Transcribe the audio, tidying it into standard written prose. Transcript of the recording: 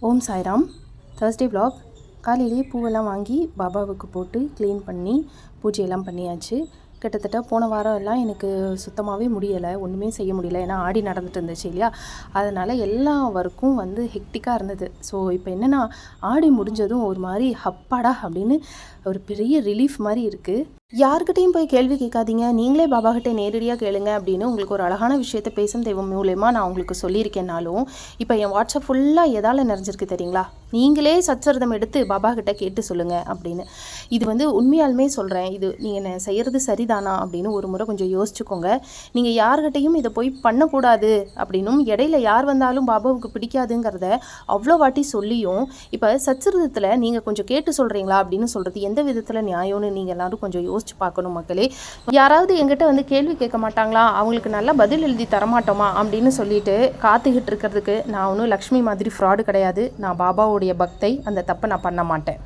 ஓம் Sairam. Thursday vlog. காலையிலேயே பூவெல்லாம் வாங்கி பாபாவுக்கு போட்டு க்ளீன் பண்ணி பூஜையெல்லாம் பண்ணியாச்சு. கிட்டத்தட்ட போன வாரம் எல்லாம் எனக்கு சுத்தமாகவே முடியலை, ஒன்றுமே செய்ய முடியல. ஏன்னா ஆடி நடந்துட்டு இருந்துச்சு இல்லையா, அதனால் எல்லா ஒர்க்கும் ஹெக்டிக்காக இருந்தது. ஸோ இப்போ என்னென்னா ஆடி முடிஞ்சதும் ஒரு மாதிரி ஹப்பாடா அப்படின்னு ஒரு பெரிய ரிலீஃப் மாதிரி இருக்குது. யார்கிட்டையும் போய் கேள்வி கேட்காதீங்க, நீங்களே பாபாகிட்ட நேரடியாக கேளுங்க அப்படின்னு உங்களுக்கு ஒரு அழகான விஷயத்தை பேசும் தெய்வம் மூலயமா நான் உங்களுக்கு சொல்லியிருக்கேன்னாலும், இப்போ என் வாட்ஸ்அப் ஃபுல்லாக எதால் நிறைஞ்சிருக்கு தெரியுங்களா? நீங்களே சச்சரிதம் எடுத்து பாபா கிட்ட கேட்டு சொல்லுங்கள் அப்படின்னு. இது உண்மையாலுமே சொல்கிறேன், இது நீங்கள் செய்கிறது சரிதானா அப்படின்னு ஒரு முறை கொஞ்சம் யோசிச்சுக்கோங்க. நீங்கள் யார்கிட்டையும் இதை போய் பண்ணக்கூடாது அப்படின்னும், இடையில யார் வந்தாலும் பாபாவுக்கு பிடிக்காதுங்கிறத அவ்வளோ வாட்டி சொல்லியும், இப்போ சச்சரிதத்தில் நீங்கள் கொஞ்சம் கேட்டு சொல்கிறீங்களா அப்படின்னு சொல்கிறது எந்த விதத்தில் நியாயம்னு நீங்கள் எல்லோரும் கொஞ்சம் யோசிச்சு பார்க்கணும் மக்களே. யாராவது எங்கிட்ட கேள்வி கேட்க மாட்டாங்களா, அவங்களுக்கு நல்லா பதில் எழுதி தரமாட்டோமா அப்படின்னு சொல்லிட்டு காத்துக்கிட்டு இருக்கிறதுக்கு நான் ஒன்றும் லக்ஷ்மி மாதிரி ஃப்ராடு கிடையாது. நான் பாபாவுடைய பக்தை, அந்த தப்பை நான் பண்ண மாட்டேன்.